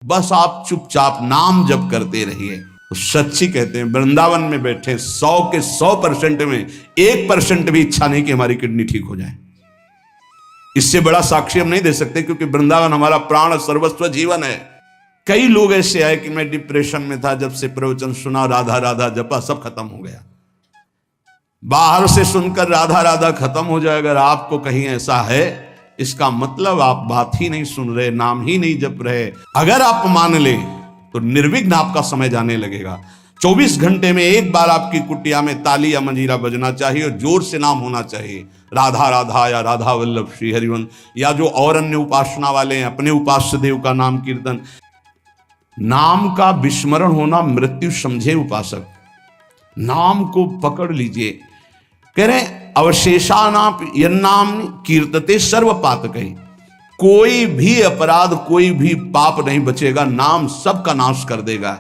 बस आप चुपचाप नाम जप करते रहिए। तो सच्ची कहते हैं वृंदावन में बैठे 100 के 100% में 1% भी इच्छा नहीं कि हमारी किडनी ठीक हो जाए। इससे बड़ा साक्षी हम नहीं दे सकते, क्योंकि वृंदावन हमारा प्राण सर्वस्व जीवन है। कई लोग ऐसे आए कि मैं डिप्रेशन में था, जब से प्रवचन सुना राधा राधा जपा सब खत्म हो गया। बाहर से सुनकर राधा राधा खत्म हो जाए, अगर आपको कहीं ऐसा है, इसका मतलब आप बात ही नहीं सुन रहे, नाम ही नहीं जप रहे। अगर आप मान ले तो निर्विघ्न आपका समय जाने लगेगा। 24 घंटे में एक बार आपकी कुटिया में ताली या मंजीरा बजना चाहिए और जोर से नाम होना चाहिए, राधा राधा या राधा वल्लभ श्री हरिवंश, या जो और अन्य उपासना वाले हैं अपने उपास्य देव का नाम कीर्तन। नाम का विस्मरण होना मृत्यु समझे उपासक। नाम को पकड़ लीजिए। कह रहे अवशेषानाप यन्नाम कीर्तते सर्व पातकै, कोई भी अपराध कोई भी पाप नहीं बचेगा, नाम सबका नाश कर देगा।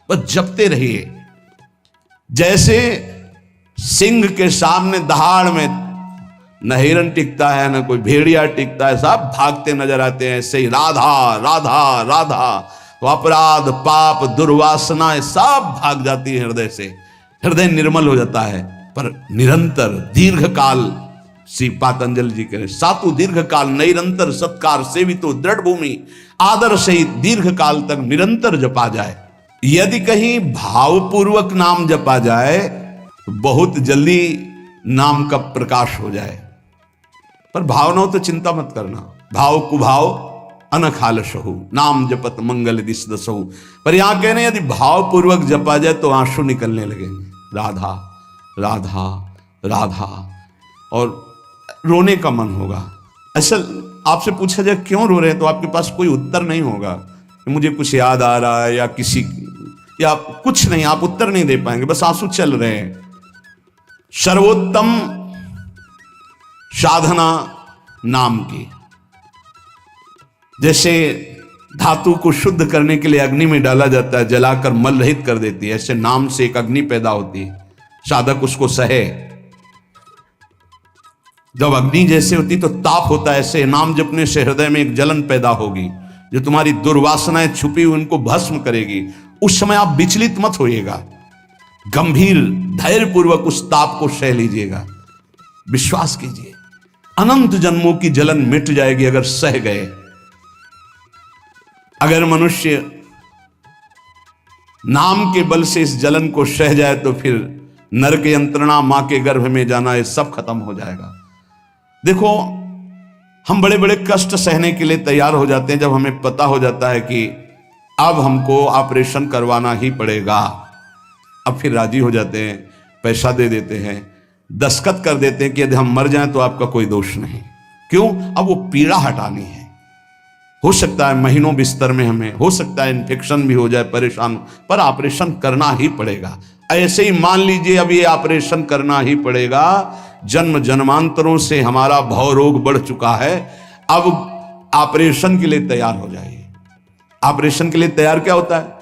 बस जपते रहिए। जैसे सिंह के सामने दहाड़ में न हिरन टिकता है न कोई भेड़िया टिकता है, सब भागते नजर आते हैं, ऐसे ही राधा राधा राधा तो अपराध पाप दुर्वासना सब भाग जाती है हृदय से, हृदय निर्मल हो जाता है। पर निरंतर दीर्घ काल, श्री पातंजलि जी कह रहे सातु दीर्घ काल निरंतर सत्कार सेवितो दृढ़ भूमि, आदर सहित दीर्घ काल तक निरंतर जपा जाए। यदि कहीं भावपूर्वक नाम जपा जाए तो बहुत जल्दी नाम का प्रकाश हो जाए। पर भाव न हो तो चिंता मत करना, भाव कुभाव अनखालसहु नाम जपत मंगल दिस दसहु। पर यहां कहने यदि भावपूर्वक जपा जाए तो आंसू निकलने लगेंगे, राधा राधा राधा, और रोने का मन होगा। ऐसा आपसे पूछा जाए क्यों रो रहे हैं तो आपके पास कोई उत्तर नहीं होगा कि मुझे कुछ याद आ रहा है या किसी या कुछ नहीं, आप उत्तर नहीं दे पाएंगे, बस आंसू चल रहे हैं। सर्वोत्तम साधना नाम की, जैसे धातु को शुद्ध करने के लिए अग्नि में डाला जाता है, जलाकर मल रहित कर देती है, ऐसे नाम से एक अग्नि पैदा होती है, साधक उसको सहे। जब अग्नि जैसे होती तो ताप होता है, ऐसे नाम जपने से हृदय में एक जलन पैदा होगी जो तुम्हारी दुर्वासनाएं छुपी हुई उनको भस्म करेगी। उस समय आप विचलित मत होइएगा, गंभीर धैर्यपूर्वक उस ताप को सह लीजिएगा। विश्वास कीजिए अनंत जन्मों की जलन मिट जाएगी अगर सह गए। अगर मनुष्य नाम के बल से इस जलन को सह जाए तो फिर नरक यंत्रणा, मां के गर्भ में जाना, ये सब खत्म हो जाएगा। देखो हम बड़े बड़े कष्ट सहने के लिए तैयार हो जाते हैं जब हमें पता हो जाता है कि अब हमको ऑपरेशन करवाना ही पड़ेगा। अब फिर राजी हो जाते हैं, पैसा दे देते हैं, दस्तखत कर देते हैं कि यदि हम मर जाएं तो आपका कोई दोष नहीं। क्यों? अब वो पीड़ा हटानी है। हो सकता है महीनों बिस्तर में हमें, हो सकता है इन्फेक्शन भी हो जाए, परेशान, पर ऑपरेशन करना ही पड़ेगा। ऐसे ही मान लीजिए अब ये ऑपरेशन करना ही पड़ेगा। जन्म जन्मांतरों से हमारा भव रोग बढ़ चुका है, अब ऑपरेशन के लिए तैयार हो जाइए। ऑपरेशन के लिए तैयार क्या होता है?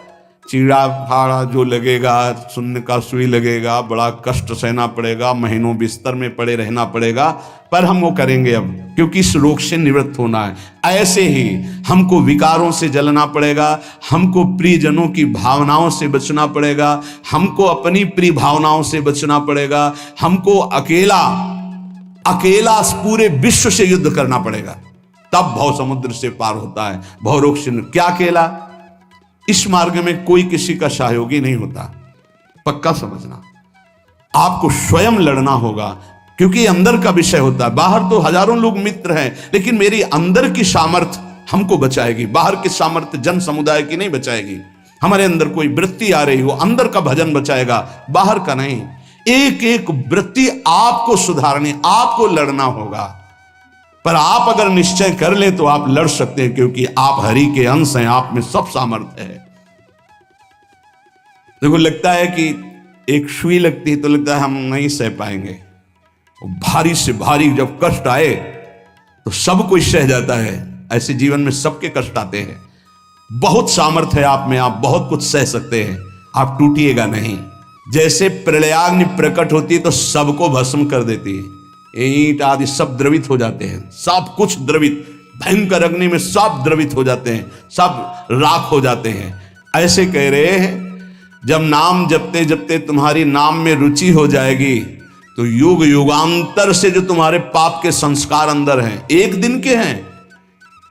चीड़ा फाड़ा जो लगेगा, सुन्न का सुई लगेगा, बड़ा कष्ट सहना पड़ेगा, महीनों बिस्तर में पड़े रहना पड़ेगा, पर हम वो करेंगे अब, क्योंकि इस रोग से निवृत्त होना है। ऐसे ही हमको विकारों से जलना पड़ेगा, हमको प्रियजनों की भावनाओं से बचना पड़ेगा, हमको अपनी प्रिय भावनाओं से बचना पड़ेगा, हमको अकेला अकेला पूरे विश्व से युद्ध करना पड़ेगा, तब भव समुद्र से पार होता है। भव रोग से क्या अकेला? इस मार्ग में कोई किसी का सहयोगी नहीं होता, पक्का समझना। आपको स्वयं लड़ना होगा, क्योंकि अंदर का विषय होता है। बाहर तो हजारों लोग मित्र हैं, लेकिन मेरी अंदर की सामर्थ्य हमको बचाएगी। बाहर की सामर्थ्य जन समुदाय की नहीं बचाएगी। हमारे अंदर कोई वृत्ति आ रही हो, अंदर का भजन बचाएगा, बाहर का नहीं। एक एक वृत्ति आपको सुधारनी, आपको लड़ना होगा। पर आप अगर निश्चय कर ले तो आप लड़ सकते हैं, क्योंकि आप हरि के अंश हैं, आप में सब सामर्थ्य है। देखो लगता है कि एक सुई लगती है तो लगता है हम नहीं सह पाएंगे, भारी से भारी जब कष्ट आए तो सब कोई सह जाता है। ऐसे जीवन में सबके कष्ट आते हैं। बहुत सामर्थ्य है आप में, आप बहुत कुछ सह सकते हैं, आप टूटिएगा नहीं। जैसे प्रलयाग्नि प्रकट होती है तो सबको भस्म कर देती है, ईंट आदि सब द्रवित हो जाते हैं, सब कुछ द्रवित, भयंकर अग्नि में सब द्रवित हो जाते हैं, सब राख हो जाते हैं। ऐसे कह रहे हैं जब नाम जपते जपते तुम्हारी नाम में रुचि हो जाएगी तो युग युगांतर से जो तुम्हारे पाप के संस्कार अंदर हैं, एक दिन के हैं,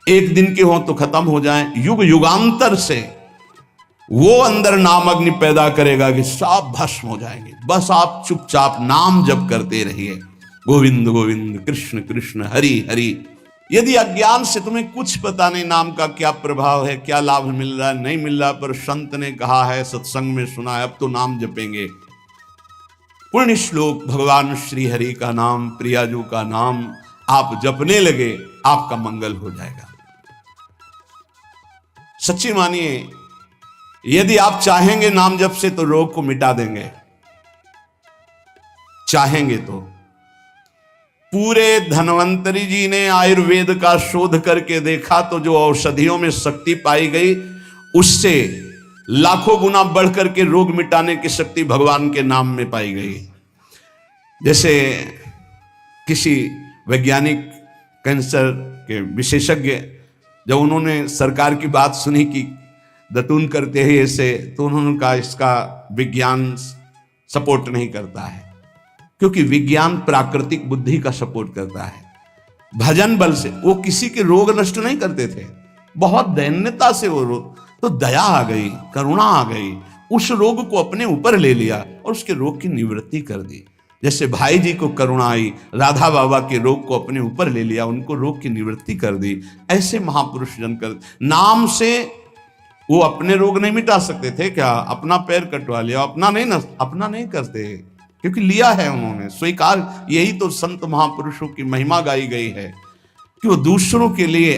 एक दिन के हो तो खत्म हो जाएं, युग युगांतर से वो अंदर नाम अग्नि पैदा करेगा कि सब भस्म हो जाएंगे। बस आप चुपचाप नाम जप करते रहिए, गोविंद गोविंद कृष्ण कृष्ण हरि हरि। यदि अज्ञान से तुम्हें कुछ पता नहीं नाम का क्या प्रभाव है, क्या लाभ मिल रहा है नहीं मिल रहा, पर संत ने कहा है, सत्संग में सुना है, अब तो नाम जपेंगे। पुण्य श्लोक भगवान श्री हरि का नाम, प्रियाजू का नाम आप जपने लगे, आपका मंगल हो जाएगा। सच्ची मानिए, यदि आप चाहेंगे नाम जप से तो रोग को मिटा देंगे, चाहेंगे तो। पूरे धन्वंतरी जी ने आयुर्वेद का शोध करके देखा तो जो औषधियों में शक्ति पाई गई उससे लाखों गुना बढ़ करके रोग मिटाने की शक्ति भगवान के नाम में पाई गई। जैसे किसी वैज्ञानिक कैंसर के विशेषज्ञ जब उन्होंने सरकार की बात सुनी कि दतून करते हैं ऐसे, तो उन्होंने कहा इसका विज्ञान सपोर्ट नहीं करता है, क्योंकि विज्ञान प्राकृतिक बुद्धि का सपोर्ट करता है। भजन बल से वो किसी के रोग नष्ट नहीं करते थे, बहुत दैन्यता से वो रोग, तो दया आ गई, करुणा आ गई, उस रोग को अपने ऊपर ले लिया और उसके रोग की निवृत्ति कर दी। जैसे भाई जी को करुणा आई, राधा बाबा के रोग को अपने ऊपर ले लिया, उनको रोग की निवृत्ति कर दी। ऐसे महापुरुष जन कर नाम से वो अपने रोग नहीं मिटा सकते थे क्या? अपना पैर कटवा लिया, अपना नहीं करते, क्योंकि लिया है उन्होंने स्वीकार। यही तो संत महापुरुषों की महिमा गाई गई है कि वो दूसरों के लिए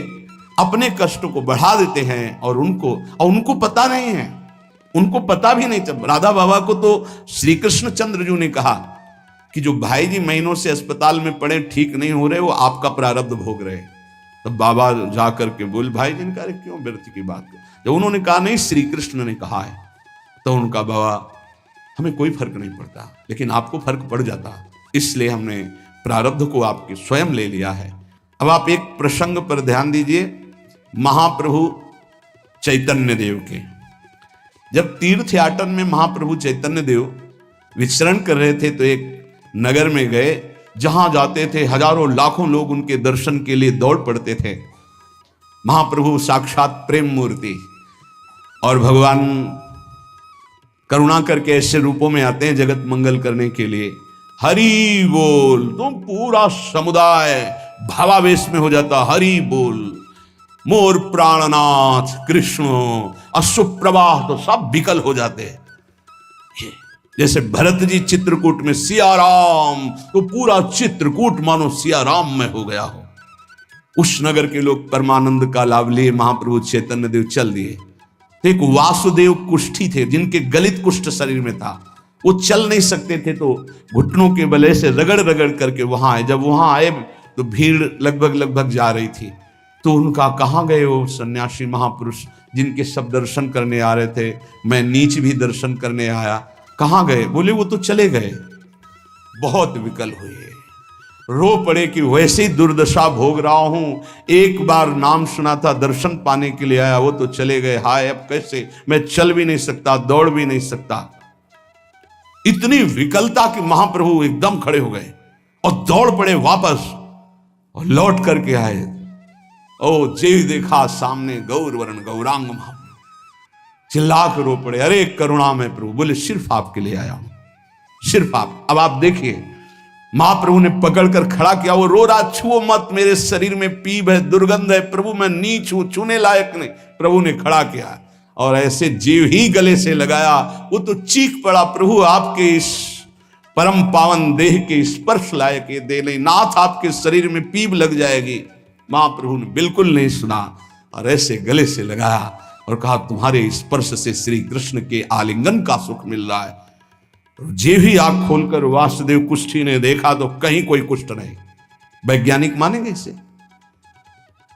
अपने कष्ट को बढ़ा देते हैं और उनको पता नहीं है, उनको पता भी नहीं चल। राधा बाबा को तो श्री कृष्ण चंद्र जी ने कहा कि जो भाई जी महीनों से अस्पताल में पड़े, ठीक नहीं हो रहे, वो आपका प्रारब्ध भोग रहे। तब बाबा जाकर के बोले, भाई जी ने कहा क्यों व्यर्थ की बात। जब उन्होंने कहा नहीं श्री कृष्ण ने कहा है, तो उनका बाबा हमें कोई फर्क नहीं पड़ता, लेकिन आपको फर्क पड़ जाता, इसलिए हमने प्रारब्ध को आपके स्वयं ले लिया है। अब आप एक प्रसंग पर ध्यान दीजिए, महाप्रभु चैतन्य देव के। जब तीर्थ याटन में महाप्रभु चैतन्य देव विचरण कर रहे थे तो एक नगर में गए, जहां जाते थे हजारों लाखों लोग उनके दर्शन के लिए दौड़ पड़ते थे। महाप्रभु साक्षात प्रेम मूर्ति, और भगवान करुणा करके ऐसे रूपों में आते हैं जगत मंगल करने के लिए। हरि बोल, तो पूरा समुदाय भावावेश में हो जाता, हरि बोल, मोर प्राणनाथ कृष्ण, अश्रुप्रवाह, तो सब विकल हो जाते। जैसे भरत जी चित्रकूट में सिया राम, तो पूरा चित्रकूट मानो सिया राम में हो गया हो। उस नगर के लोग परमानंद का लाभ लिए, महाप्रभु चैतन्य देव चल दिए। तो एक वासुदेव कुष्ठी थे जिनके गलित कुष्ठ शरीर में था, वो चल नहीं सकते थे, तो घुटनों के बले से रगड़ रगड़ करके वहां आए। जब वहां आए तो भीड़ लगभग जा रही थी, तो उनका कहाँ गए वो सन्यासी महापुरुष जिनके सब दर्शन करने आ रहे थे, मैं नीच भी दर्शन करने आया, कहाँ गए? बोले वो तो चले गए। बहुत विकल हुए, रो पड़े कि वैसे ही दुर्दशा भोग रहा हूं, एक बार नाम सुना था, दर्शन पाने के लिए आया, वो तो चले गए, हाय अब कैसे, मैं चल भी नहीं सकता, दौड़ भी नहीं सकता। इतनी विकलता कि महाप्रभु एकदम खड़े हो गए और दौड़ पड़े वापस, और लौट करके आए। ओ जे देखा सामने गौर वर्ण गौरांग महाप्रभु, चिल्ला कर रो पड़े, अरे करुणा में प्रभु। बोले सिर्फ आपके लिए आया हूं, सिर्फ आप। अब आप देखिए, महाप्रभु ने पकड़कर खड़ा किया, वो रो रहा, छुओ मत, मेरे शरीर में पीप है, दुर्गंध है, प्रभु मैं नीच हूं, छूने लायक नहीं। प्रभु ने खड़ा किया और ऐसे जीव ही गले से लगाया, वो तो चीख पड़ा, प्रभु आपके इस परम पावन देह के स्पर्श लायक ये दे नहीं, नाथ आपके शरीर में पीप लग जाएगी। महाप्रभु ने बिल्कुल नहीं सुना और ऐसे गले से लगाया और कहा, तुम्हारे स्पर्श से श्री कृष्ण के आलिंगन का सुख मिल रहा है। जे भी आंख खोलकर वासुदेव कुष्ठी ने देखा तो कहीं कोई कुष्ठ नहीं। वैज्ञानिक मानेंगे इसे?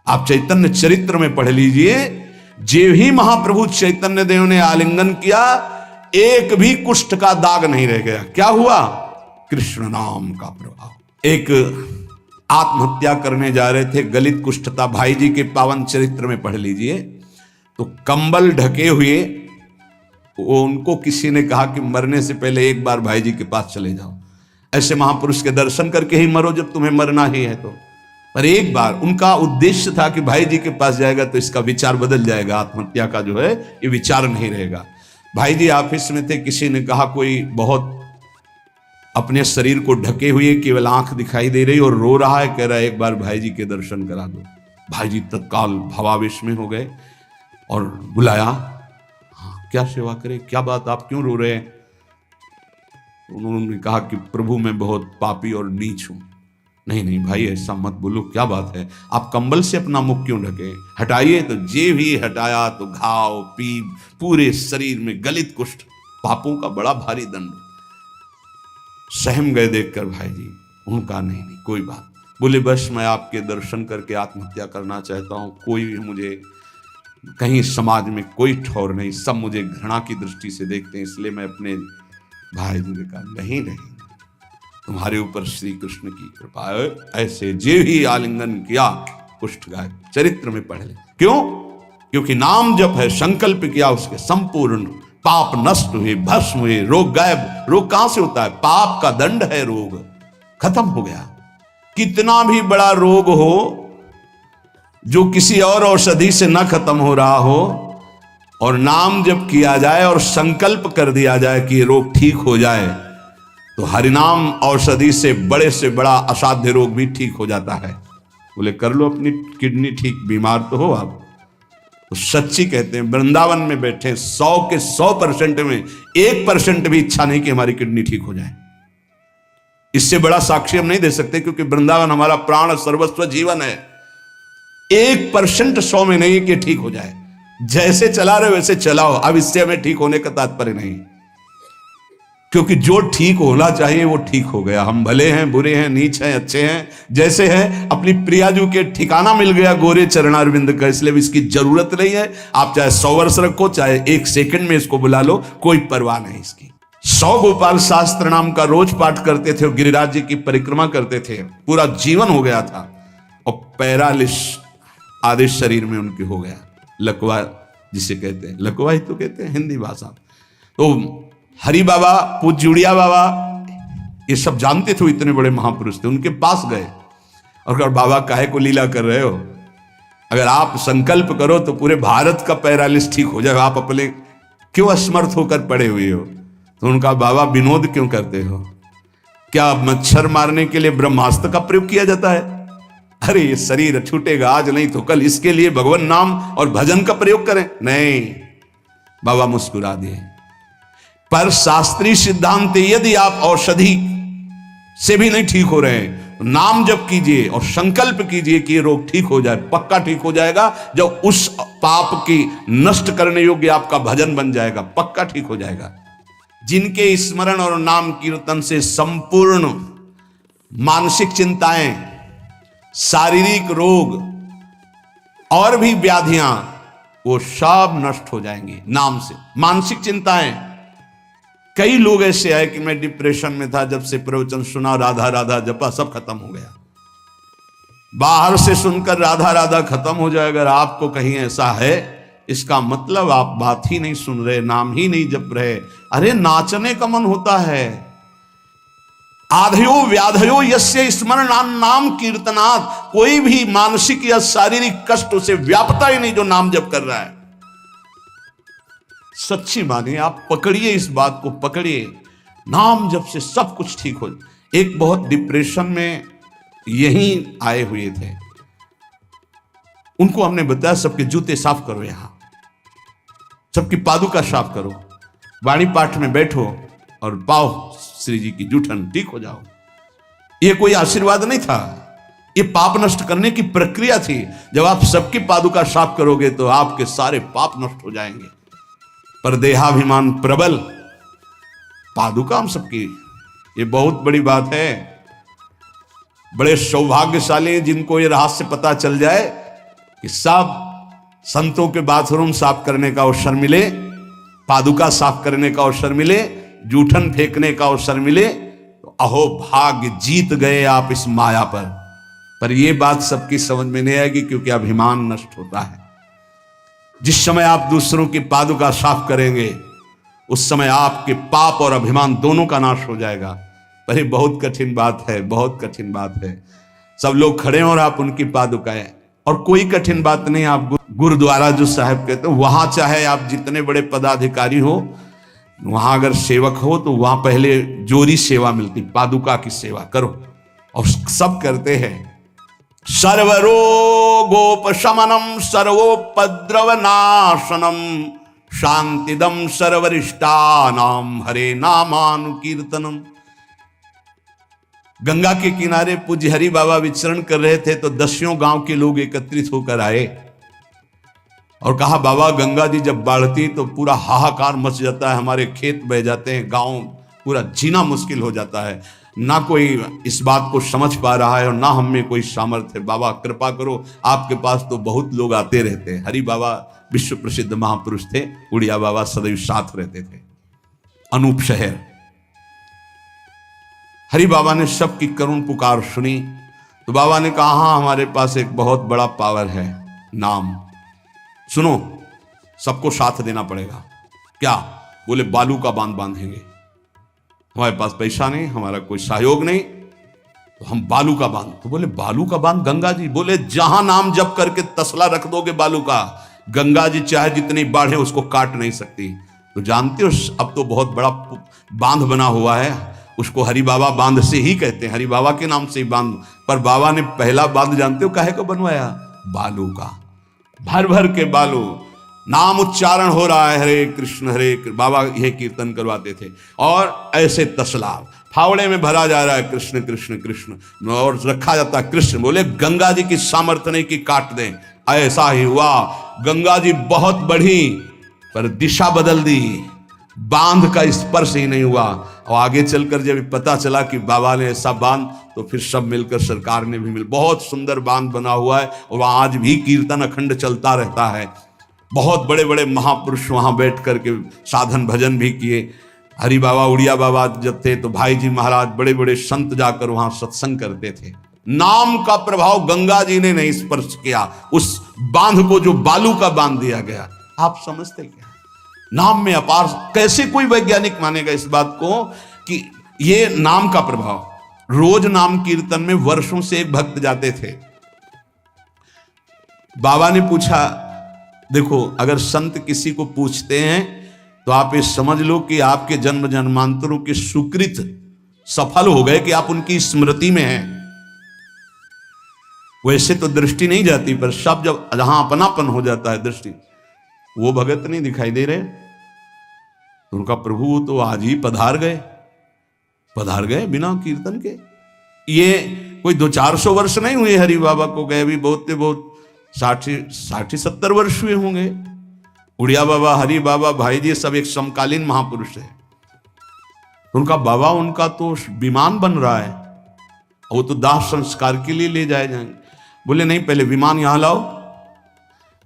आप चैतन्य चरित्र में पढ़ लीजिए, जे भी महाप्रभु चैतन्य देव ने आलिंगन किया, एक भी कुष्ठ का दाग नहीं रह गया। क्या हुआ? कृष्ण नाम का प्रभाव। एक आत्महत्या करने जा रहे थे, गलित कुष्ठता, भाई जी के पावन चरित्र में पढ़ लीजिए। तो कंबल ढके हुए वो उनको किसी ने कहा कि मरने से पहले एक बार भाई जी के पास चले जाओ, ऐसे महापुरुष के दर्शन करके ही मरो जब तुम्हें मरना ही है तो। पर एक बार उनका उद्देश्य था कि भाई जी के पास जाएगा तो इसका विचार बदल जाएगा, आत्महत्या का जो है ये विचार नहीं रहेगा। भाई जी ऑफिस में थे, किसी ने कहा कोई बहुत अपने शरीर को ढके हुए केवल आंख दिखाई दे रही और रो रहा है, कह रहा है एक बार भाई जी के दर्शन करा दो। भाई जी तत्काल भावावेश में हो गए और बुलाया, हाँ क्या सेवा करे, क्या बात, आप क्यों रो रहे हैं? उन्होंने कहा कि प्रभु मैं बहुत पापी और नीच हूं। नहीं नहीं भाई ऐसा मत बोलो, क्या बात है, आप कंबल से अपना मुख क्यों ढके, हटाइए। तो जे भी हटाया तो घाव पीप पूरे शरीर में, गलित कुष्ठ, पापों का बड़ा भारी दंड। सहम गए देखकर भाई जी। उनका नहीं नहीं कोई बात, बोले बस मैं आपके दर्शन करके आत्महत्या करना चाहता हूं, कोई भी मुझे कहीं समाज में कोई ठौर नहीं, सब मुझे घृणा की दृष्टि से देखते हैं, इसलिए मैं अपने भाई जी ने कहा नहीं नहीं तुम्हारे ऊपर श्री कृष्ण की कृपा है। ऐसे जे भी आलिंगन किया कुष्ठ गाय, चरित्र में पढ़ ले। क्यों? क्योंकि नाम जप है, संकल्प किया उसके संपूर्ण पाप नष्ट हुए, भस्म हुए, रोग गायब। रोग कहां से होता है? पाप का दंड है रोग, खत्म हो गया। कितना भी बड़ा रोग हो जो किसी और औषधि से न खत्म हो रहा हो और नाम जब किया जाए और संकल्प कर दिया जाए कि ये रोग ठीक हो जाए, तो हरिनाम औषधि से बड़ा असाध्य रोग भी ठीक हो जाता है। बोले कर लो अपनी किडनी ठीक, बीमार तो हो आप। तो सच्ची कहते हैं वृंदावन में बैठे 100 के 100% में 1% भी इच्छा नहीं कि हमारी किडनी ठीक हो जाए। इससे बड़ा साक्षी हम नहीं दे सकते, क्योंकि वृंदावन हमारा प्राण सर्वस्व जीवन है। 1% 100 में नहीं कि ठीक हो जाए, जैसे चला रहे वैसे चलाओ। अब इससे हमें ठीक होने का तात्पर्य नहीं, क्योंकि जो ठीक होना चाहिए वो ठीक हो गया। हम भले हैं, बुरे हैं, नीच हैं, अच्छे हैं, जैसे हैं, अपनी प्रियाजू के ठिकाना मिल गया गोरे चरणारविंद का, इसलिए इसकी जरूरत नहीं है। आप चाहे 100 वर्ष रखो, चाहे 1 सेकंड में इसको बुला लो, कोई परवाह नहीं इसकी। 100 गोपाल शास्त्र नाम का रोज पाठ करते थे, गिरिराज जी की परिक्रमा करते थे, पूरा जीवन हो गया था। और पैरालिस आधे शरीर में उनके हो गया, लकवा जिसे कहते हैं, लकवा ही तो कहते हैं हिंदी भाषा। तो हरि बाबा, पूज्य उड़िया बाबा, ये सब जानते थे, इतने बड़े महापुरुष थे। उनके पास गए और कहा बाबा काहे को लीला कर रहे हो, अगर आप संकल्प करो तो पूरे भारत का पैरालिस ठीक हो जाए, आप अपने क्यों असमर्थ होकर पड़े हुए हो? तो उनका बाबा विनोद क्यों करते हो? क्या मच्छर मारने के लिए ब्रह्मास्त्र का प्रयोग किया जाता है? अरे ये शरीर छूटेगा आज नहीं तो कल, इसके लिए भगवान नाम और भजन का प्रयोग करें। नहीं, बाबा मुस्कुरा दिए। पर शास्त्रीय सिद्धांत, यदि आप औषधि से भी नहीं ठीक हो रहे हैं तो नाम जप कीजिए और संकल्प कीजिए कि ये रोग ठीक हो जाए। पक्का ठीक हो जाएगा जब उस पाप की नष्ट करने योग्य आपका भजन बन जाएगा, पक्का ठीक हो जाएगा। जिनके स्मरण और नाम कीर्तन से संपूर्ण मानसिक चिंताएं, शारीरिक रोग और भी व्याधियां, वो सब नष्ट हो जाएंगी नाम से। मानसिक चिंताएं, कई लोग ऐसे आए कि मैं डिप्रेशन में था, जब से प्रवचन सुना, राधा राधा जपा, सब खत्म हो गया। बाहर से सुनकर राधा राधा खत्म हो जाए, अगर आपको कहीं ऐसा है, इसका मतलब आप बात ही नहीं सुन रहे, नाम ही नहीं जप रहे। अरे नाचने का मन होता है। आधयो व्याधयो यस्य स्मरणान नाम कीर्तनात्, कोई भी मानसिक या शारीरिक कष्ट उसे व्यापता ही नहीं जो नाम जप कर रहा है। सच्ची मानिए, आप पकड़िए, इस बात को पकड़िए, नाम जप से सब कुछ ठीक हो। एक बहुत डिप्रेशन में यहीं आए हुए थे, उनको हमने बताया सबके जूते साफ करो, यहां सबकी पादुका साफ करो, वाणी पाठ में बैठो और पाओ श्री जी की जूठन, ठीक हो जाओ। ये कोई आशीर्वाद नहीं था, ये पाप नष्ट करने की प्रक्रिया थी। जब आप सबकी पादुका साफ करोगे तो आपके सारे पाप नष्ट हो जाएंगे। पर देहाभिमान प्रबल, पादुका हम सबकी, ये बहुत बड़ी बात है। बड़े सौभाग्यशाली जिनको ये रहस्य पता चल जाए कि सब संतों के बाथरूम साफ करने का अवसर मिले, पादुका साफ करने का अवसर मिले, जूठन फेंकने का अवसर मिले, तो अहो भाग्य, जीत गए आप इस माया पर। पर यह बात सबकी समझ में नहीं आएगी, क्योंकि अभिमान नष्ट होता है। जिस समय आप दूसरों की पादुका साफ करेंगे, उस समय आपके पाप और अभिमान दोनों का नाश हो जाएगा। पर ये बहुत कठिन बात है, बहुत कठिन बात है। सब लोग खड़े हैं और आप उनकी पादुकाएं, और कोई कठिन बात नहीं। आप गुरुद्वारा जो साहब कहते हो, वहां चाहे आप जितने बड़े पदाधिकारी हो, वहां अगर सेवक हो तो वहां पहले जोरी सेवा मिलती, पादुका की सेवा करो, और सब करते हैं। सर्वरोगोपशमनम सर्वोपद्रव नाशनम शांतिदम सर्वरिष्टानाम हरे नामानुकीर्तनम। गंगा के किनारे पूज्य हरि बाबा विचरण कर रहे थे तो 10 गांव के लोग एकत्रित होकर आए और कहा, बाबा गंगा जी जब बढ़ती तो पूरा हाहाकार मच जाता है, हमारे खेत बह जाते हैं, गांव पूरा जीना मुश्किल हो जाता है। ना कोई इस बात को समझ पा रहा है और ना हम में कोई सामर्थ्य है। बाबा कृपा करो, आपके पास तो बहुत लोग आते रहते हैं। हरि बाबा विश्व प्रसिद्ध महापुरुष थे, उड़िया बाबा सदैव साथ रहते थे। अनूप शहर हरि बाबा ने सबकी करुण पुकार सुनी तो बाबा ने कहा, हाँ हमारे पास एक बहुत बड़ा पावर है, नाम। सुनो, सबको साथ देना पड़ेगा। क्या? बोले बालू का बांध बांधेंगे। हमारे पास पैसा नहीं, हमारा कोई सहयोग नहीं, तो हम बालू का बांध। तो बोले बालू का बांध गंगा जी? बोले जहां नाम जप करके तसला रख दोगे बालू का, गंगा जी चाहे जितनी बाढ़ है उसको काट नहीं सकती। तो जानते हो अब तो बहुत बड़ा बांध बना हुआ है, उसको हरि बाबा बांध से ही कहते हैं, हरि बाबा के नाम से ही बांध। पर बाबा ने पहला बांध जानते हो काहे को बनवाया? बालू का। भर भर के बालू, नाम उच्चारण हो रहा है, हरे कृष्ण हरे कृष्ण, बाबा यह कीर्तन करवाते थे। और ऐसे तसला फावड़े में भरा जा रहा है कृष्ण कृष्ण कृष्ण, और रखा जाता है कृष्ण। बोले गंगा जी की सामर्थ्य नहीं कि काट दें। ऐसा ही हुआ, गंगा जी बहुत बढ़ी पर दिशा बदल दी, बांध का स्पर्श ही नहीं हुआ। और आगे चलकर जब पता चला कि बाबा ने ऐसा बांध, तो फिर सब मिलकर सरकार ने भी मिल, बहुत सुंदर बांध बना हुआ है और वहां आज भी कीर्तन अखंड चलता रहता है। बहुत बड़े बड़े महापुरुष वहां बैठ करके साधन भजन भी किए। हरि बाबा उड़िया बाबा जब थे तो भाई जी महाराज बड़े बड़े संत जाकर वहां सत्संग करते थे। नाम का प्रभाव गंगा जी ने नहीं स्पर्श किया, उस बांध को जो बालू का बांध दिया गया। आप समझते क्या? नाम में अपार। कैसे कोई वैज्ञानिक मानेगा इस बात को कि ये नाम का प्रभाव। रोज नाम कीर्तन में वर्षों से एक भक्त जाते थे। बाबा ने पूछा, देखो अगर संत किसी को पूछते हैं तो आप ये समझ लो कि आपके जन्म जन्मांतरों के सुकृत सफल हो गए कि आप उनकी स्मृति में हैं। वैसे तो दृष्टि नहीं जाती, पर सब जब जहां अपनापन हो जाता है दृष्टि, वो भगत नहीं दिखाई दे रहे तो उनका प्रभु तो आज ही पधार गए बिना कीर्तन के। ये कोई 200-400 वर्ष नहीं हुए हरि बाबा को गए, भी बहुत 60-70 वर्ष हुए होंगे। उड़िया बाबा, हरि बाबा, भाई जी सब एक समकालीन महापुरुष है। उनका बाबा, उनका तो विमान बन रहा है, वो तो दाह संस्कार के लिए ले जाएंगे। बोले नहीं, पहले विमान यहां लाओ।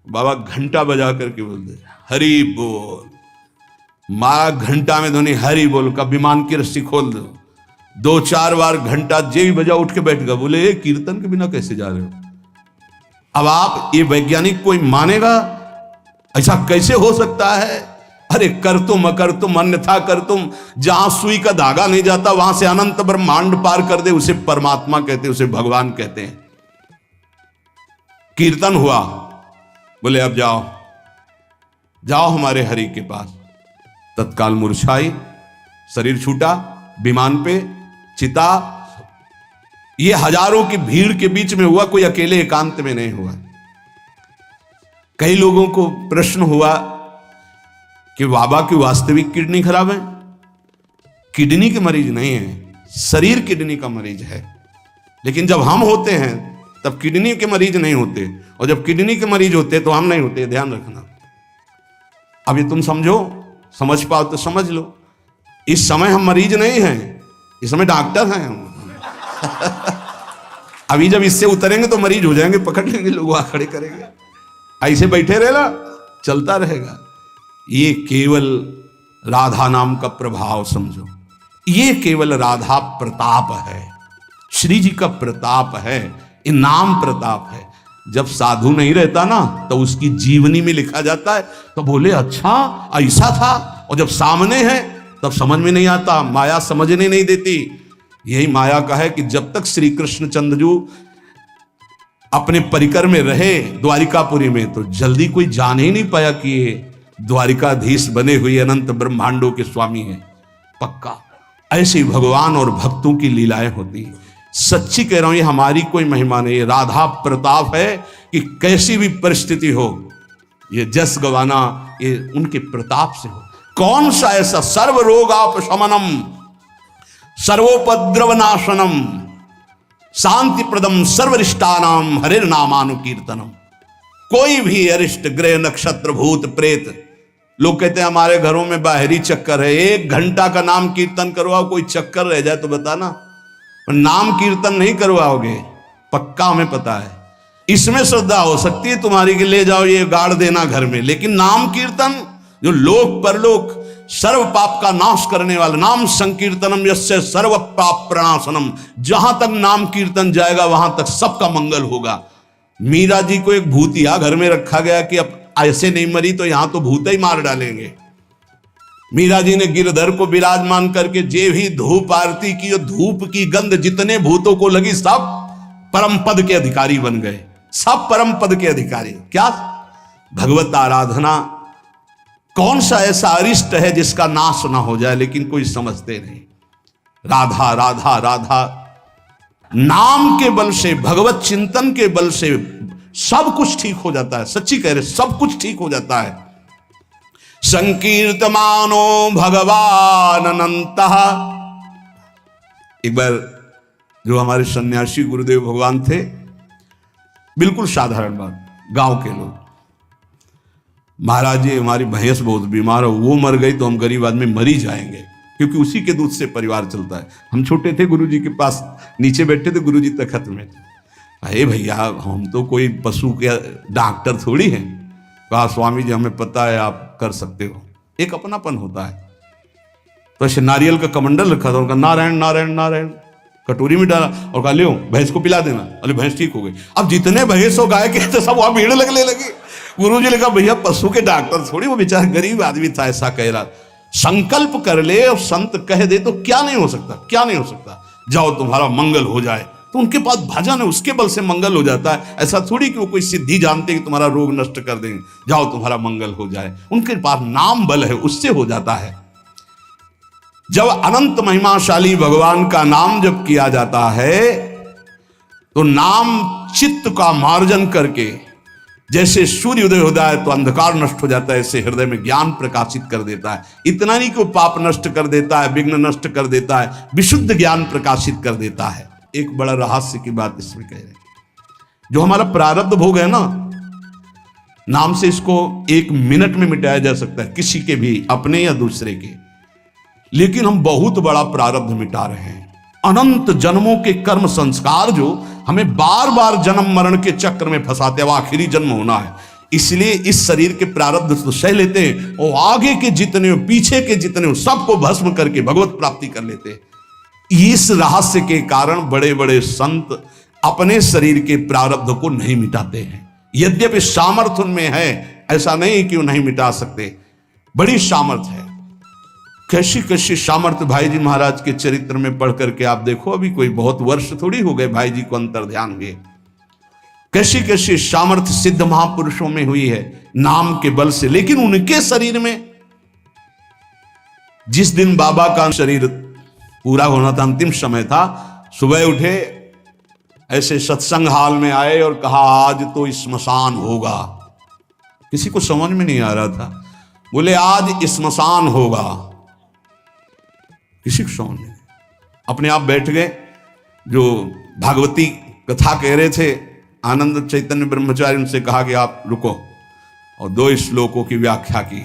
बाबा घंटा बजा करके बोलते हरि बोल, मारा घंटा में ध्वनि हरि बोल का, विमान की रस्सी खोल दो। 2-4 बार घंटा जे भी बजा उठ के बैठ गया। बोले ये कीर्तन के बिना कैसे जा रहे हो? अब आप ये वैज्ञानिक कोई मानेगा? ऐसा कैसे हो सकता है? अरे कर तुम अकर तुम अन्यथा कर तुम, जहां सुई का धागा नहीं जाता वहां से अनंत ब्रह्मांड पार कर दे, उसे परमात्मा कहते हैं, उसे भगवान कहते हैं। कीर्तन हुआ, बोले अब जाओ हमारे हरि के पास। तत्काल मूर्छाई, शरीर छूटा, विमान पे चिता। ये हजारों की भीड़ के बीच में हुआ, कोई अकेले एकांत में नहीं हुआ। कई लोगों को प्रश्न हुआ कि बाबा की वास्तविक किडनी खराब है। किडनी के मरीज नहीं है, शरीर किडनी का मरीज है। लेकिन जब हम होते हैं तब किडनी के मरीज नहीं होते, और जब किडनी के मरीज होते तो हम नहीं होते। ध्यान रखना। अब ये तुम समझ पाओ तो समझ लो। इस समय हम मरीज नहीं हैं, इस समय डॉक्टर हैं हम। अभी जब इससे उतरेंगे तो मरीज हो जाएंगे, पकड़ लेंगे लोग, वहां खड़े करेंगे। ऐसे बैठे रहेगा, चलता रहेगा। ये केवल राधा नाम का प्रभाव समझो। ये केवल राधा प्रताप है, श्री जी का प्रताप है। ये नाम प्रताप है। जब साधु नहीं रहता ना तो उसकी जीवनी में लिखा जाता है तो बोले अच्छा ऐसा था, और जब सामने है तब समझ में नहीं आता, माया समझने नहीं देती। यही माया का है कि जब तक श्री कृष्णचंद्र जी अपने परिकर में रहे द्वारिकापुरी में तो जल्दी कोई जान ही नहीं पाया कि ये द्वारिकाधीश बने हुए अनंत ब्रह्मांडों के स्वामी हैं। पक्का ऐसे भगवान और भक्तों की लीलाएं होती हैं। सच्ची कह रहा हूं, ये हमारी कोई महिमा नहीं, राधा प्रताप है कि कैसी भी परिस्थिति हो ये जस गवाना ये उनके प्रताप से हो। कौन सा ऐसा सर्व रोगापशमनम सर्वोपद्रव नाशनम शांति प्रदम सर्वरिष्टानाम हरिर नामानुकीर्तनम। कोई भी अरिष्ट ग्रह नक्षत्र भूत प्रेत, लोग कहते हैं हमारे घरों में बाहरी चक्कर है, 1 घंटा का नाम कीर्तन करवाओ, कोई चक्कर रह जाए तो बताना। नाम कीर्तन नहीं करवाओगे, पक्का हमें पता है। इसमें श्रद्धा हो सकती है तुम्हारी कि ले जाओ ये गाड़ देना घर में, लेकिन नाम कीर्तन जो लोक परलोक सर्व पाप का नाश करने वाला, नाम संकीर्तनम यस्य सर्व पाप प्रणाशनम, जहां तक नाम कीर्तन जाएगा वहां तक सबका मंगल होगा। मीरा जी को एक भूतिया घर में रखा गया कि अब ऐसे नहीं मरी तो यहां तो भूत ही मार डालेंगे। मीरा जी ने गिरधर को विराजमान करके जे भी धूप आरती की, धूप की गंध जितने भूतों को लगी सब परम पद के अधिकारी बन गए, सब परम पद के अधिकारी। क्या भगवत आराधना, कौन सा ऐसा अरिष्ट है जिसका नाश ना हो जाए, लेकिन कोई समझते नहीं। राधा राधा राधा नाम के बल से, भगवत चिंतन के बल से सब कुछ ठीक हो जाता है। सच्ची कह रहे, सब कुछ ठीक हो जाता है। संकीर्तमानो भगवान अनंत। एक बार जो हमारे सन्यासी गुरुदेव भगवान थे, बिल्कुल साधारण बात, गांव के लोग, महाराज जी हमारी भैंस बहुत बीमार हो, वो मर गई तो हम गरीब आदमी मर ही जाएंगे, क्योंकि उसी के दूध से परिवार चलता है। हम छोटे थे, गुरुजी के पास नीचे बैठे थे, गुरुजी तखत में। अरे भैया हम तो कोई पशु के डॉक्टर थोड़ी हैं। कहा स्वामी जी हमें पता है आप कर सकते हो। एक अपनापन होता है। तो ऐसे नारियल का कमंडल रखा था, उनका नारायण नारायण नारायण कटोरी में डाला और कहा लियो भैंस को पिला देना। अरे भैंस ठीक हो गई। अब जितने भैंस हो गाय के तो सब वहां भीड़ लगने लगी। गुरु जी ने कहा भैया पशु के डॉक्टर थोड़ी, वो बेचारा गरीब आदमी था, ऐसा कह रहा। संकल्प कर ले और संत कह दे तो क्या नहीं हो सकता, क्या नहीं हो सकता। जाओ तुम्हारा मंगल हो जाए, तो उनके पास भजन है, उसके बल से मंगल हो जाता है। ऐसा थोड़ी कि वो कोई सिद्धि जानते कि तुम्हारा रोग नष्ट कर देंगे, जाओ तुम्हारा मंगल हो जाए। उनके पास नाम बल है, उससे हो जाता है। जब अनंत महिमाशाली भगवान का नाम जब किया जाता है तो नाम चित्त का मार्जन करके, जैसे सूर्य उदय होता है तो अंधकार नष्ट हो जाता है, ऐसे हृदय में ज्ञान प्रकाशित कर देता है। इतना नहीं कि वो पाप नष्ट कर देता है, विघ्न नष्ट कर देता है, विशुद्ध ज्ञान प्रकाशित कर देता है। एक बड़ा रहस्य की बात इसमें कह रहे हैं, जो हमारा प्रारब्ध भोग है ना, नाम से इसको 1 मिनट में मिटाया जा सकता है, किसी के भी, अपने या दूसरे के। लेकिन हम बहुत बड़ा प्रारब्ध मिटा रहे हैं। अनंत जन्मों के कर्म संस्कार जो हमें बार बार जन्म मरण के चक्र में फंसाते हैं, वो आखिरी जन्म होना है, इसलिए इस शरीर के प्रारब्ध तो सह लेते हैं और आगे के जितने हो, पीछे के जितने हो, सबको भस्म करके भगवत प्राप्ति कर लेते हैं। इस रहस्य के कारण बड़े बड़े संत अपने शरीर के प्रारब्ध को नहीं मिटाते हैं। यद्यपि सामर्थ्य उनमें है, ऐसा नहीं कि वो नहीं मिटा सकते, बड़ी सामर्थ्य है। कैसी कैसी सामर्थ्य भाई जी महाराज के चरित्र में पढ़ करके आप देखो, अभी कोई बहुत वर्ष थोड़ी हो गए भाई जी को अंतर ध्यान हुए। कैसी कैसी सामर्थ्य सिद्ध महापुरुषों में हुई है नाम के बल से। लेकिन उनके शरीर में, जिस दिन बाबा का शरीर पूरा होना था, अंतिम समय था, सुबह उठे, ऐसे सत्संग हाल में आए और कहा आज तो स्मशान होगा। किसी को समझ में नहीं आ रहा था, बोले आज स्मशान होगा, किसी को समझ नहीं। अपने आप बैठ गए। जो भागवती कथा कह रहे थे आनंद चैतन्य ब्रह्मचारी, उनसे कहा कि आप रुको, और 2 श्लोकों की व्याख्या की।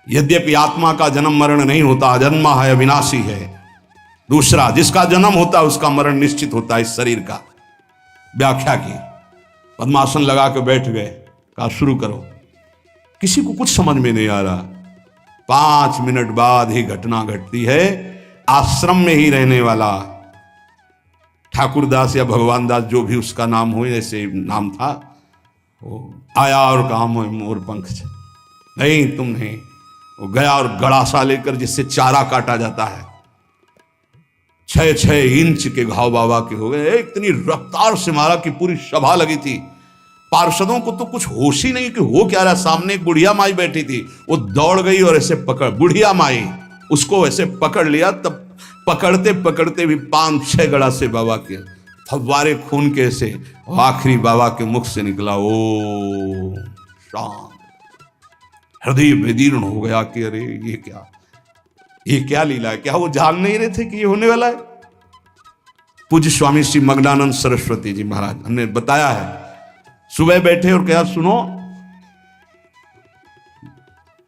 यद्यपि आत्मा का जन्म मरण नहीं होता, अजन्मा है, अविनाशी है। दूसरा, जिसका जन्म होता है उसका मरण निश्चित होता है, इस शरीर का। व्याख्या की, पद्मासन लगा के बैठ गए, कहा शुरू करो। किसी को कुछ समझ में नहीं आ रहा। 5 मिनट बाद ही घटना घटती है। आश्रम में ही रहने वाला ठाकुरदास या भगवान दास जो भी उसका नाम हो, ऐसे नाम था, वो आया और कहा मोर पंख नहीं तुम नहीं। वो गया और गड़ासा लेकर जिससे चारा काटा जाता है, 6-6 इंच के घाव बाबा के हो गए। इतनी रफ्तार से मारा कि पूरी सभा लगी थी। पार्षदों को तो कुछ होश ही नहीं कि हो क्या रहा। सामने एक बुढ़िया माई बैठी थी, वो दौड़ गई और ऐसे पकड़, बुढ़िया माई उसको ऐसे पकड़ लिया। तब पकड़ते पकड़ते भी 5-6 गड़ा से बाबा के फव्वारे खून के से आखिरी बाबा के मुख से निकला, ओ शांत। हृदय विदीर्ण हो गया कि अरे ये क्या लीला है। क्या वो जान नहीं रहे थे कि ये होने वाला है। पूज्य स्वामी श्री मग्नानंद सरस्वती जी महाराज हमने बताया है, सुबह बैठे और कहा सुनो,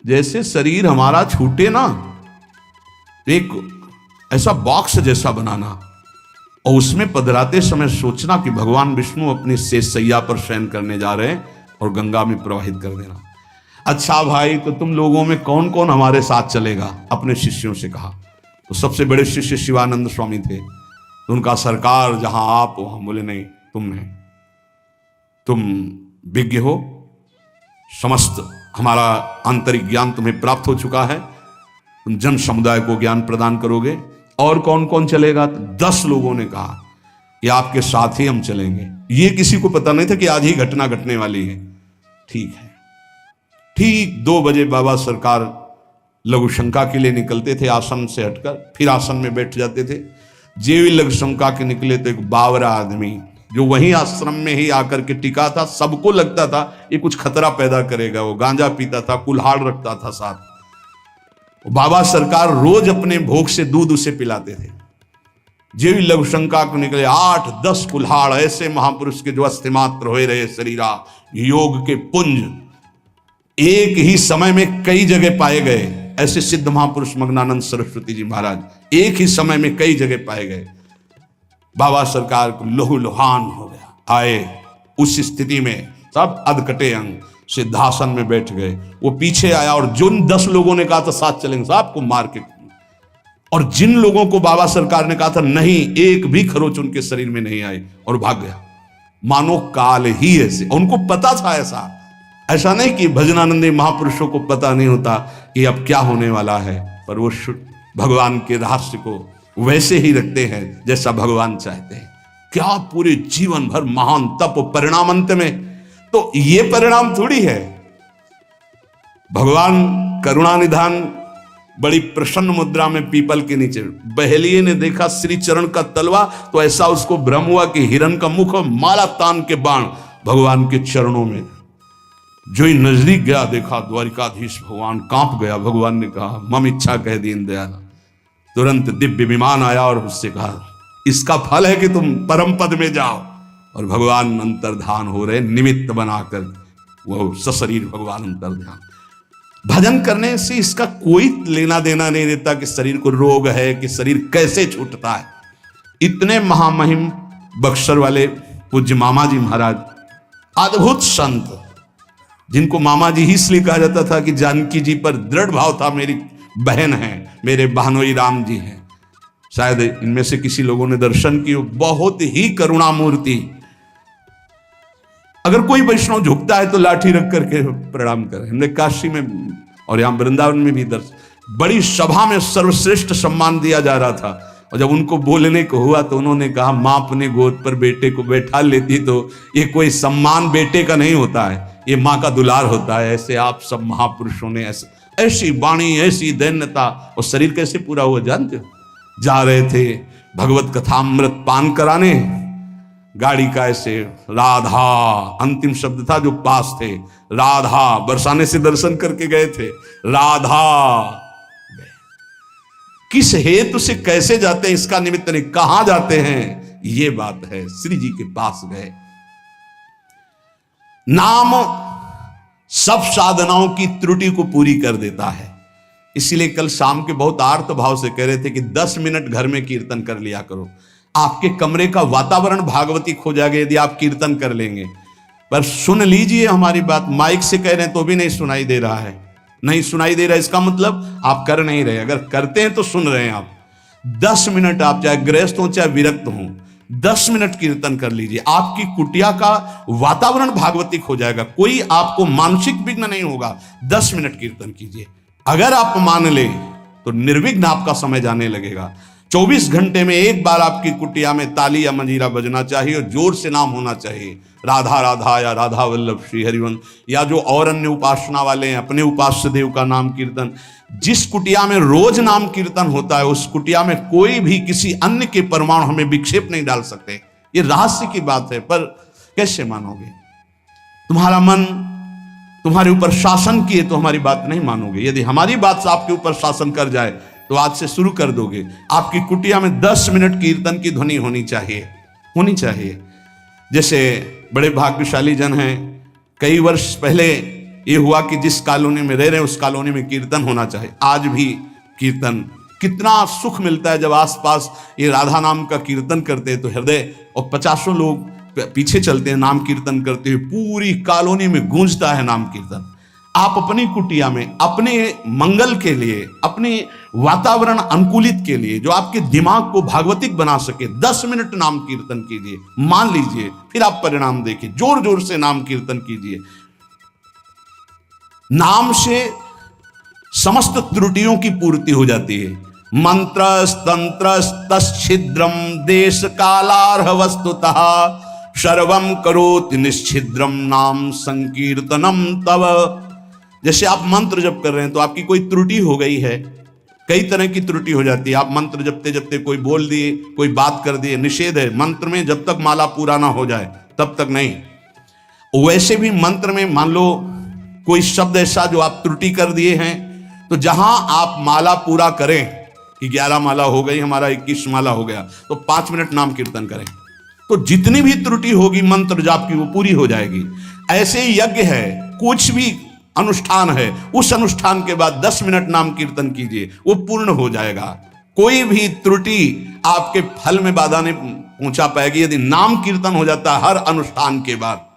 जैसे शरीर हमारा छूटे ना, एक ऐसा बॉक्स जैसा बनाना और उसमें पधराते समय सोचना कि भगवान विष्णु अपनी शेष सैया पर शयन करने जा रहे हैं और गंगा में प्रवाहित कर देना। अच्छा भाई, तो तुम लोगों में कौन कौन हमारे साथ चलेगा? अपने शिष्यों से कहा। तो सबसे बड़े शिष्य शिवानंद स्वामी थे। तो उनका सरकार जहां आप हो, हम बोले नहीं तुम नहीं, तुम विज्ञ हो, समस्त हमारा आंतरिक ज्ञान तुम्हें प्राप्त हो चुका है, तुम जन समुदाय को ज्ञान प्रदान करोगे। और कौन कौन चलेगा? तो 10 लोगों ने कहा कि आपके साथ ही हम चलेंगे। ये किसी को पता नहीं था कि आज ही घटना घटने वाली है। ठीक है। ठीक 2 बजे बाबा सरकार लघु शंका के लिए निकलते थे, आसन से हटकर फिर आसन में बैठ जाते थे। जे भी लघु शंका के निकले तो एक बावरा आदमी जो वहीं आश्रम में ही आकर के टिका था, सबको लगता था ये कुछ खतरा पैदा करेगा। वो गांजा पीता था, कुल्हाड़ रखता था साथ। बाबा सरकार रोज अपने भोग से दूध उसे पिलाते थे। जे भी लघु शंका को निकले 8-10 कुल्हाड़ ऐसे महापुरुष के जो अस्थिमात्र हो रहे शरीरा, योग के पुंज एक ही समय में कई जगह पाए गए। ऐसे सिद्ध महापुरुष मग्नानंद सरस्वती जी महाराज एक ही समय में कई जगह पाए गए। बाबा सरकार को लहू लुहान हो गया। आए उस स्थिति में सब अधकटे अंग सिद्धासन में बैठ गए। वो पीछे आया और जिन 10 लोगों ने कहा था साथ चलेंगे, साहब को मार के, और जिन लोगों को बाबा सरकार ने कहा था नहीं, एक भी खरोच उनके शरीर में नहीं आई और भाग गया। मानो काल ही ऐसे, उनको पता था। ऐसा नहीं कि भजनानंदी महापुरुषों को पता नहीं होता कि अब क्या होने वाला है, पर वो भगवान के रहस्य को वैसे ही रखते हैं जैसा भगवान चाहते हैं। क्या पूरे जीवन भर महान तप, परिणाम अंत में तो ये परिणाम थोड़ी है। भगवान करुणा निधान बड़ी प्रसन्न मुद्रा में पीपल के नीचे, बहेलिए ने देखा श्री चरण का तलवा तो ऐसा उसको भ्रम हुआ कि हिरण का मुख और माला तान के बाण भगवान के चरणों में। जो ही नजदीक गया देखा द्वारिकाधीश भगवान कांप गया। भगवान ने कहा मम इच्छा कह दीन दयाल। तुरंत दिव्य विमान आया और उससे कहा इसका फल है कि तुम परम पद में जाओ। और भगवान अंतर्धान हो रहे, निमित्त बनाकर वो सशरीर भगवान अंतर्धान। भजन करने से इसका कोई लेना देना नहीं देता कि शरीर को रोग है, कि शरीर कैसे छूटता है। इतने महामहिम बक्सर वाले पूज्य मामा जी महाराज, अद्भुत संत, जिनको मामा जी ही इसलिए कहा जाता था कि जानकी जी पर दृढ़ भाव था, मेरी बहन है, मेरे बहनोई राम जी हैं। शायद इनमें से किसी लोगों ने दर्शन किए। बहुत ही करुणामूर्ति। अगर कोई वैष्णव झुकता है तो लाठी रख करके प्रणाम करें। हमने काशी में और यहां वृंदावन में भी दर्शन, बड़ी सभा में सर्वश्रेष्ठ सम्मान दिया जा रहा था। और जब उनको बोलने को हुआ तो उन्होंने कहा मां अपने गोद पर बेटे को बैठा लेती तो ये कोई सम्मान बेटे का नहीं होता है, ये मां का दुलार होता है। ऐसे आप सब महापुरुषों ने ऐसी वाणी, ऐसी दैन्यता, और शरीर कैसे पूरा हुआ जानते हो? जा रहे थे भगवत कथामृत पान कराने, गाड़ी का ऐसे राधा अंतिम शब्द था जो पास थे, राधा बरसाने से दर्शन करके गए थे, राधा किस हेतु से कैसे जाते हैं इसका निमित्त नहीं, कहां जाते हैं ये बात है। श्री जी के पास गए। नाम सब साधनाओं की त्रुटि को पूरी कर देता है। इसीलिए कल शाम के बहुत आर्त भाव से कह रहे थे कि 10 मिनट घर में कीर्तन कर लिया करो। आपके कमरे का वातावरण भागवती खो जाएगा यदि आप कीर्तन कर लेंगे। पर सुन लीजिए हमारी बात, माइक से कह रहे हैं तो भी नहीं सुनाई दे रहा है, नहीं सुनाई दे रहा है, इसका मतलब आप कर नहीं रहे। अगर करते हैं तो सुन रहे हैं आप। 10 मिनट आप चाहे गृहस्थ हो चाहे विरक्त हो, 10 मिनट कीर्तन कर लीजिए, आपकी कुटिया का वातावरण भागवतिक हो जाएगा, कोई आपको मानसिक विघ्न नहीं होगा। 10 मिनट कीर्तन कीजिए, अगर आप मान ले तो निर्विघ्न आपका समय जाने लगेगा। 24 घंटे में एक बार आपकी कुटिया में ताली या मंजीरा बजना चाहिए और जोर से नाम होना चाहिए, राधा राधा या राधा वल्लभ श्री हरिवंश, या जो और अन्य उपासना वाले हैं अपने उपास्य देव का नाम कीर्तन। जिस कुटिया में रोज नाम कीर्तन होता है उस कुटिया में कोई भी किसी अन्य के परमाणु हमें विक्षेप नहीं डाल सकते। ये रहस्य की बात है, पर कैसे मानोगे? तुम्हारा मन तुम्हारे ऊपर शासन किए तो हमारी बात नहीं मानोगे। यदि हमारी बात से आपके ऊपर शासन कर जाए तो आज से शुरू कर दोगे। आपकी कुटिया में 10 मिनट कीर्तन की ध्वनि होनी चाहिए। जैसे बड़े भाग्यशाली जन हैं, कई वर्ष पहले ये हुआ कि जिस कॉलोनी में रह रहे हैं उस कॉलोनी में कीर्तन होना चाहिए। आज भी कीर्तन, कितना सुख मिलता है जब आसपास ये राधा नाम का कीर्तन करते हैं तो हृदय, और 50 लोग पीछे चलते हैं नाम कीर्तन करते हुए, पूरी कॉलोनी में गूंजता है नाम कीर्तन। आप अपनी कुटिया में अपने मंगल के लिए, अपने वातावरण अनुकूलित के लिए, जो आपके दिमाग को भागवतिक बना सके, 10 मिनट नाम कीर्तन कीजिए, मान लीजिए, फिर आप परिणाम देखिए। जोर जोर से नाम कीर्तन कीजिए। नाम से समस्त त्रुटियों की पूर्ति हो जाती है। मंत्र तंत्र तच्छिद्रम देश कालार्ह वस्तुतः सर्वम करोति निश्छिद्रम नाम संकीर्तनम तव। जैसे आप मंत्र जप कर रहे हैं तो आपकी कोई त्रुटि हो गई है, कई तरह की त्रुटि हो जाती है। आप मंत्र जपते जपते कोई बोल दिए, कोई बात कर दिए, निषेध है मंत्र में, जब तक माला पूरा ना हो जाए तब तक नहीं। वैसे भी मंत्र में मान लो कोई शब्द ऐसा जो आप त्रुटि कर दिए हैं, तो जहां आप माला पूरा करें कि 11 माला हो गई, हमारा 21 माला हो गया, तो 5 मिनट नाम कीर्तन करें, तो जितनी भी त्रुटि होगी मंत्र जाप की वो पूरी हो जाएगी। ऐसे ही यज्ञ है, कुछ भी अनुष्ठान है, उस अनुष्ठान के बाद 10 मिनट नाम कीर्तन कीजिए, वो पूर्ण हो जाएगा। कोई भी त्रुटि आपके फल में बाधा नहीं पहुंचा पाएगी यदि नाम कीर्तन हो जाता है हर अनुष्ठान के बाद।